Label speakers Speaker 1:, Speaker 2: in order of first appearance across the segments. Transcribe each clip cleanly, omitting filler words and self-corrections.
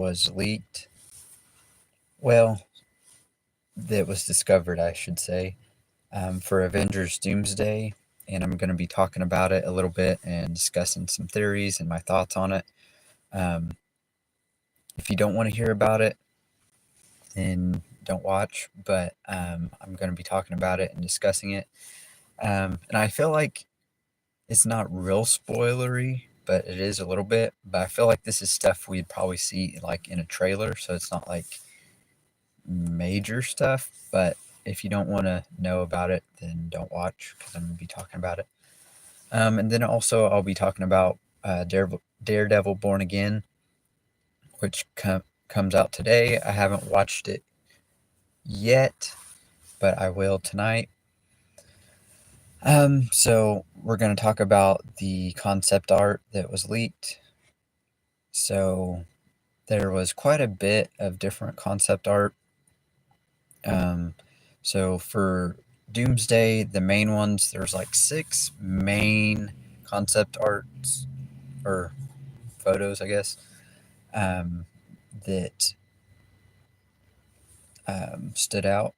Speaker 1: was leaked. Well, that was discovered, I should say, for Avengers Doomsday. And I'm going to be talking about it a little bit and discussing some theories and my thoughts on it. Um, if you don't want to hear about it, then don't watch. But I'm going to be talking about it and discussing it. And I feel like it's not real spoilery, but it is a little bit. But I feel like this is stuff we'd probably see like in a trailer, so it's not like major stuff. But if you don't want to know about it, then don't watch because I'm going to be talking about it. And then also I'll be talking about Daredevil Born Again, which comes out today. I haven't watched it yet, but I will tonight. So we're going to talk about the concept art that was leaked. So there was quite a bit of different concept art. So for Doomsday, the main ones, there's like 6 main concept arts or photos, I guess, that stood out.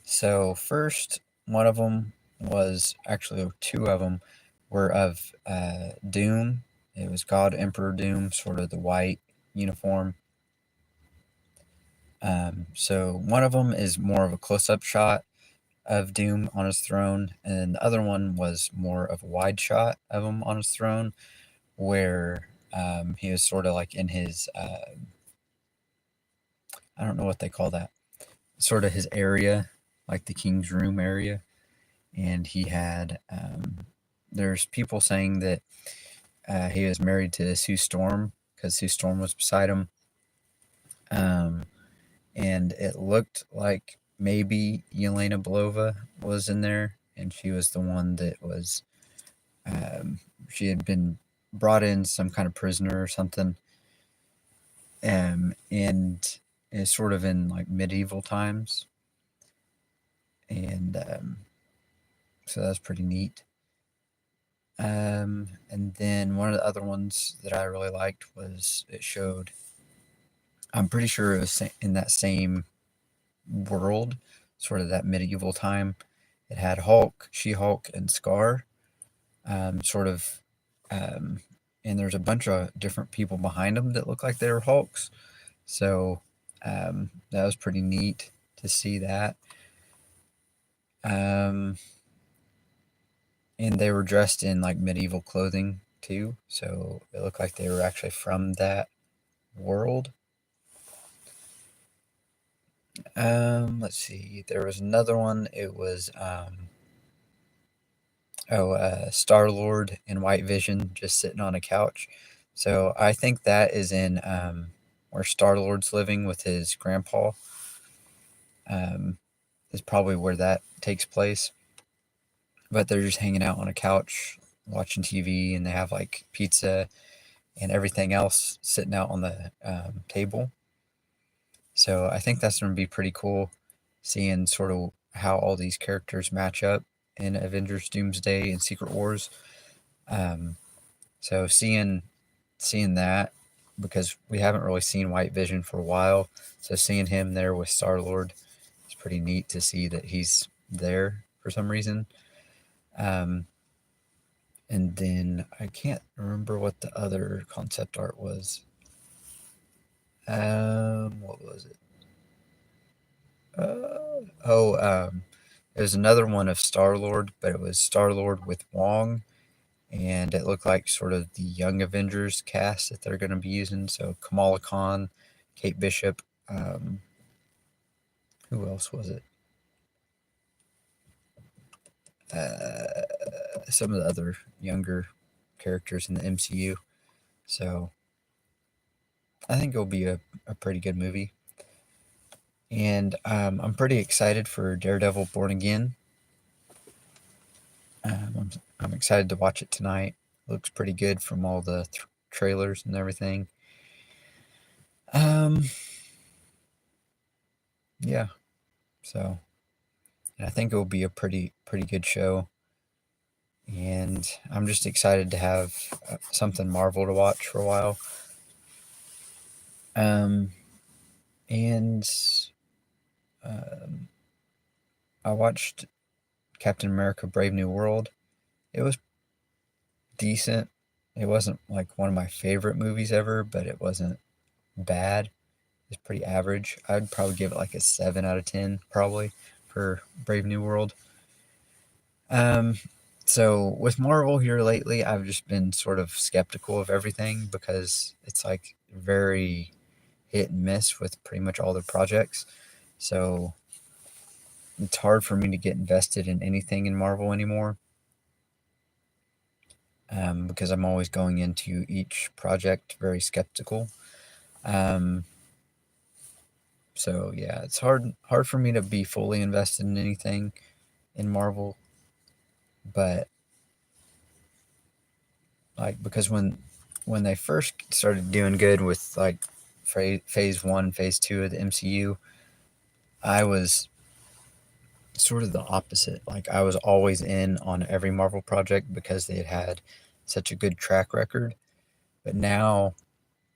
Speaker 1: So first, one of them was actually 2 of them were of Doom. It was God Emperor Doom, sort of the white uniform. So one of them is more of a close-up shot of Doom on his throne, and the other one was more of a wide shot of him on his throne, where he was sort of like in his I don't know what they call that, sort of his area, like the king's room area, and he had there's people saying that he was married to Sue Storm because Sue Storm was beside him. And it looked like maybe Yelena Belova was in there, and she was the one that was, she had been brought in some kind of prisoner or something, and is sort of in like medieval times, and so that's pretty neat. And then one of the other ones that I really liked was it showed, I'm pretty sure it was in that same world, sort of that medieval time. It had Hulk, She-Hulk, and Scar, sort of, and there's a bunch of different people behind them that look like they were Hulks. So that was pretty neat to see that. And they were dressed in like medieval clothing too, so it looked like they were actually from that world. Let's see. There was another one. It was Star-Lord and White Vision just sitting on a couch. So I think that is in where Star-Lord's living with his grandpa. Is probably where that takes place. But they're just hanging out on a couch watching TV, and they have like pizza and everything else sitting out on the table. So I think that's going to be pretty cool, seeing sort of how all these characters match up in Avengers Doomsday and Secret Wars. So seeing that, because we haven't really seen White Vision for a while, so seeing him there with Star-Lord is pretty neat to see that he's there for some reason. And then I can't remember what the other concept art was. What was it? It was another one of Star-Lord, but it was Star-Lord with Wong, and it looked like sort of the Young Avengers cast that they're going to be using. So Kamala Khan, Kate Bishop, who else was it? Some of the other younger characters in the MCU. So I think it'll be a pretty good movie. And I'm pretty excited for Daredevil Born Again. I'm excited to watch it tonight. Looks pretty good from all the trailers and everything. Yeah. So I think it will be a pretty good show. And I'm just excited to have something Marvel to watch for a while. Um, and um, I watched Captain America: Brave New World. It was decent. It wasn't like one of my favorite movies ever, but it wasn't bad. It's pretty average. I'd probably give it like a 7 out of 10, probably, for Brave New World. Um, so with Marvel here lately, I've just been sort of skeptical of everything because it's like very hit and miss with pretty much all their projects. So it's hard for me to get invested in anything in Marvel anymore, because I'm always going into each project very skeptical. Um, so yeah, it's hard for me to be fully invested in anything in Marvel, but like because when they first started doing good with like phase 1, phase 2 of the MCU, I was sort of the opposite. Like I was always in on every Marvel project because they had such a good track record. But now,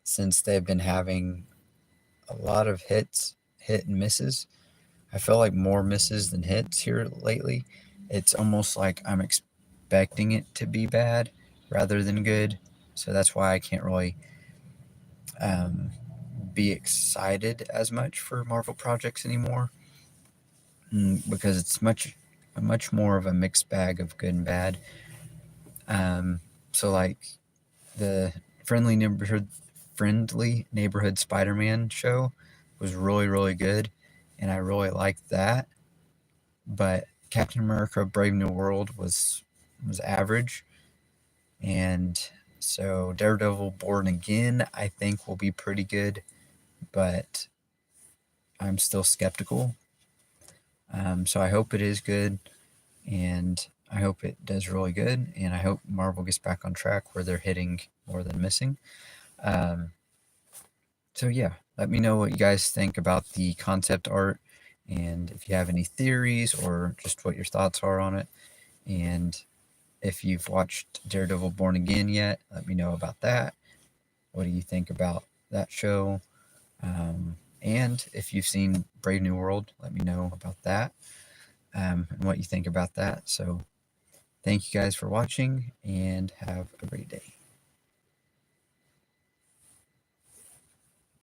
Speaker 1: since they've been having a lot of hit and misses, I feel like more misses than hits here lately. It's almost like I'm expecting it to be bad rather than good. So that's why I can't really um, be excited as much for Marvel projects anymore, because it's much more of a mixed bag of good and bad. So like the friendly neighborhood Spider-Man show was really good, and I really liked that. But Captain America: Brave New World was average, and so Daredevil: Born Again I think will be pretty good, but I'm still skeptical. So I hope it is good, and I hope it does really good, and I hope Marvel gets back on track where they're hitting more than missing. Um, so yeah, let me know what you guys think about the concept art, and if you have any theories or just what your thoughts are on it. And if you've watched Daredevil: Born Again yet, let me know about that. What do you think about that show? And if you've seen Brave New World, let me know about that, and what you think about that. So thank you guys for watching, and have a great day.